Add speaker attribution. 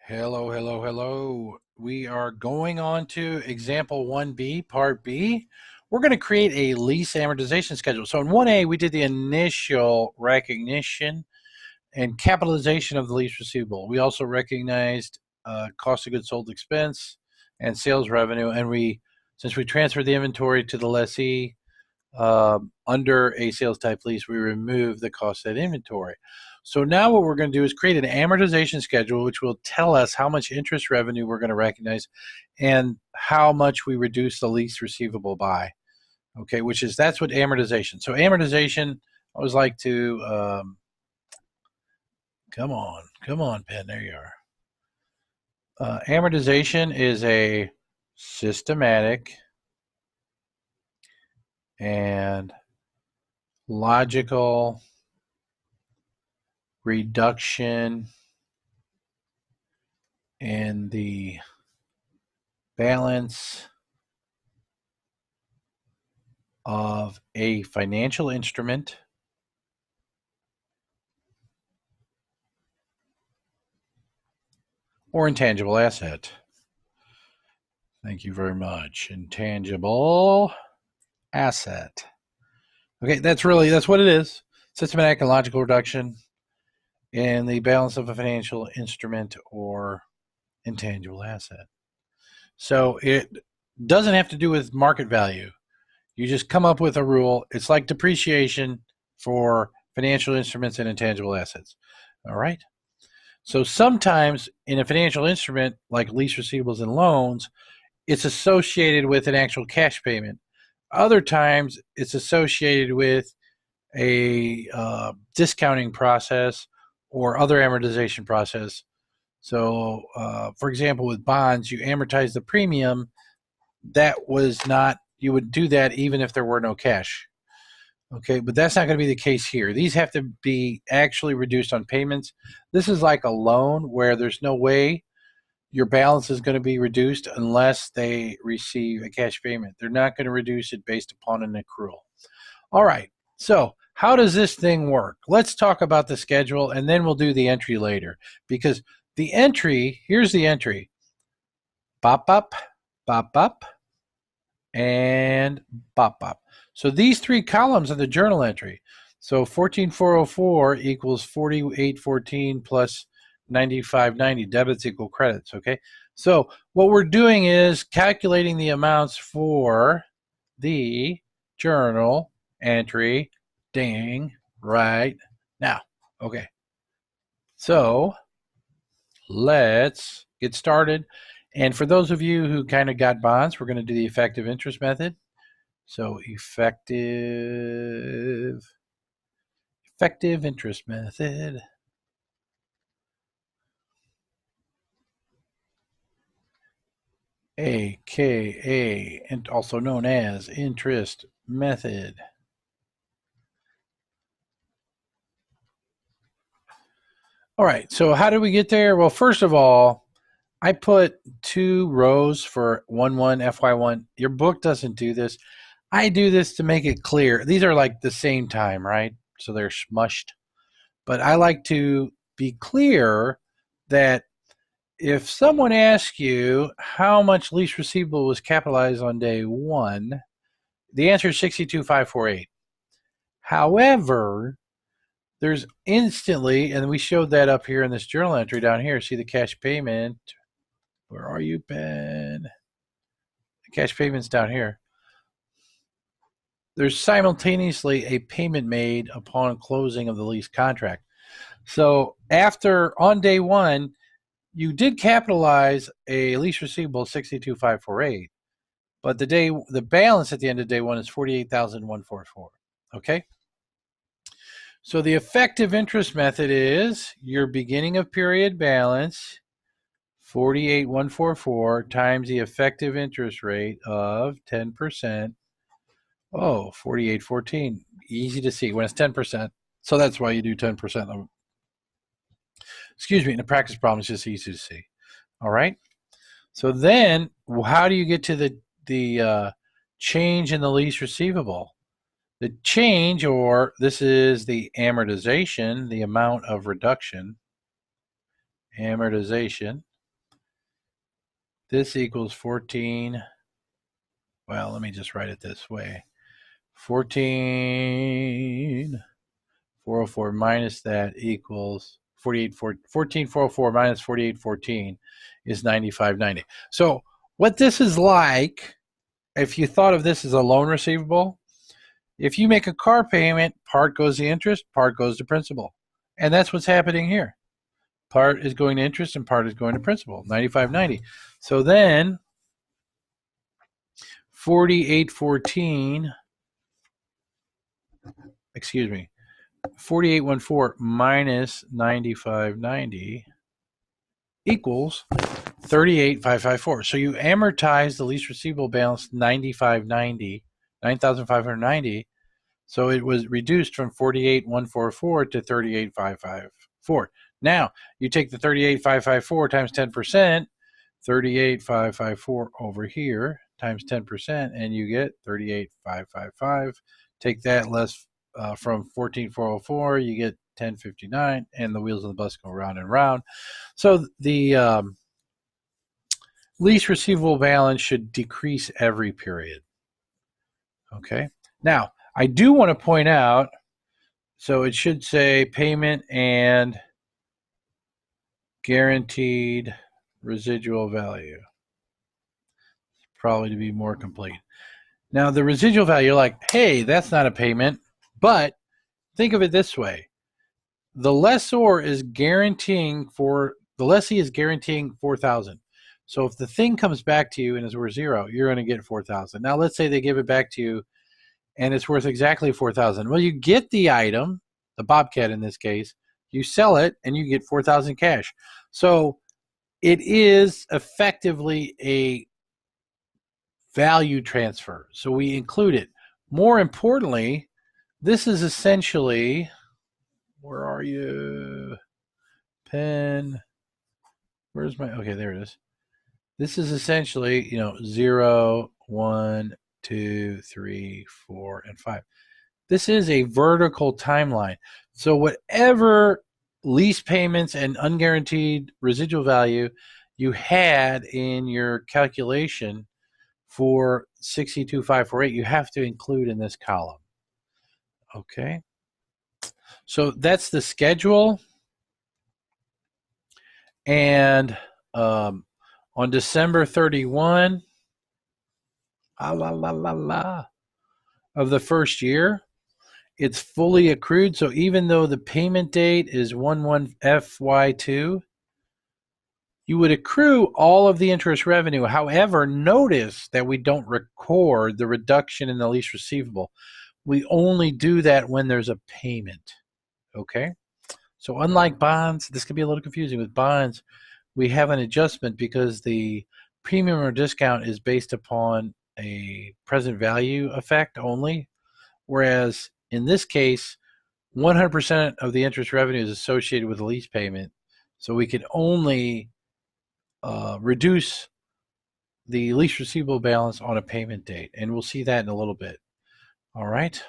Speaker 1: Hello, hello, hello. We are going on to example 1B, part B. We're going to create a lease amortization schedule. So in 1A, we did the initial recognition and capitalization of the lease receivable. We also recognized cost of goods sold expense and sales revenue. And since we transferred the inventory to the lessee under a sales type lease, we remove the cost of that inventory. So now what we're going to do is create an amortization schedule, which will tell us how much interest revenue we're going to recognize and how much we reduce the lease receivable by. Okay, that's what amortization. So amortization, I always like to, come on, pen, there you are. Amortization is a systematic and logical reduction in the balance of a financial instrument or intangible asset. Thank you very much. Intangible asset. Okay, that's what it is. Systematic and logical reduction in the balance of a financial instrument or intangible asset. So it doesn't have to do with market value. You just come up with a rule. It's like depreciation for financial instruments and intangible assets. All right. So sometimes in a financial instrument like lease receivables and loans, it's associated with an actual cash payment. Other times it's associated with a discounting process or other amortization process. So, for example, with bonds, you amortize the premium. You would do that even if there were no cash. Okay, but that's not going to be the case here. These have to be actually reduced on payments. This is like a loan where there's no way your balance is going to be reduced unless they receive a cash payment. They're not going to reduce it based upon an accrual. All right, so how does this thing work? Let's talk about the schedule and then we'll do the entry later, because the entry, here's the entry. Bop, bop, bop, bop, and bop, bop. So these three columns are the journal entry. So 14404 equals 4814 plus 9590. Debits equal credits, okay? So what we're doing is calculating the amounts for the journal entry, ding, right now. Okay. So let's get started. And for those of you who kind of got bonds, we're going to do the effective interest method. So effective interest method. AKA, and also known as interest method. All right, so how did we get there? Well, first of all, I put 2 rows for 1-1, FY1. Your book doesn't do this. I do this to make it clear. These are like the same time, right? So they're smushed. But I like to be clear that if someone asks you how much lease receivable was capitalized on day 1, the answer is 62,548. However, there's instantly, and we showed that up here in this journal entry down here, see the cash payment. Where are you, Ben? The cash payment's down here. There's simultaneously a payment made upon closing of the lease contract. So on day 1, you did capitalize a lease receivable 62,548, but the balance at the end of day 1 is 48,144. Okay. So the effective interest method is your beginning of period balance 48,144 times the effective interest rate of 10%. Oh, 4814. Easy to see when it's 10%. So that's why you do 10%. Excuse me, in a practice problem, it's just easy to see. All right. So then how do you get to the change in the lease receivable? The change, or this is the amortization, the amount of reduction, amortization. this equals 14. Well, let me just write it this way. 14,404 minus that equals 14,404 minus 48,14 is 95.90. So what this is like, if you thought of this as a loan receivable, if you make a car payment, part goes to interest, part goes to principal. And that's what's happening here. Part is going to interest and part is going to principal, 95.90. So then 48.14, excuse me, 48.14 minus 95.90 equals 38,554. So you amortize the lease receivable balance 95.90, 9,590. So it was reduced from 48,144 to 38,554. Now you take the 38,554 times 10%, 38,554 over here times 10%, and you get 38,555. Take that less from 14,404, you get 1059, and the wheels of the bus go round and round. So the lease receivable balance should decrease every period. Okay. Now, I do want to point out, so it should say payment and guaranteed residual value, probably to be more complete. Now, the residual value, you're like, hey, that's not a payment, but think of it this way. The lessor is guaranteeing the lessee is guaranteeing 4,000. So if the thing comes back to you and is worth 0, you're going to get 4,000. Now, let's say they give it back to you and it's worth exactly 4,000. Well, you get the item, the Bobcat in this case, you sell it, and you get 4,000 cash. So it is effectively a value transfer. So we include it. More importantly, this is essentially, where are you? Pen. Where's my, okay, there it is. This is essentially, 0, 1, 2, 3, 4, and 5. This is a vertical timeline. So whatever lease payments and unguaranteed residual value you had in your calculation for 62,548, you have to include in this column. Okay. So that's the schedule. And on December 31 of the first year, it's fully accrued. So even though the payment date is 1/1/FY2, you would accrue all of the interest revenue. However, notice that we don't record the reduction in the lease receivable. We only do that when there's a payment. Okay? So unlike bonds, this can be a little confusing. With bonds, we have an adjustment because the premium or discount is based upon a present value effect only, whereas in this case, 100% of the interest revenue is associated with the lease payment, so we can only reduce the lease receivable balance on a payment date, and we'll see that in a little bit. All right.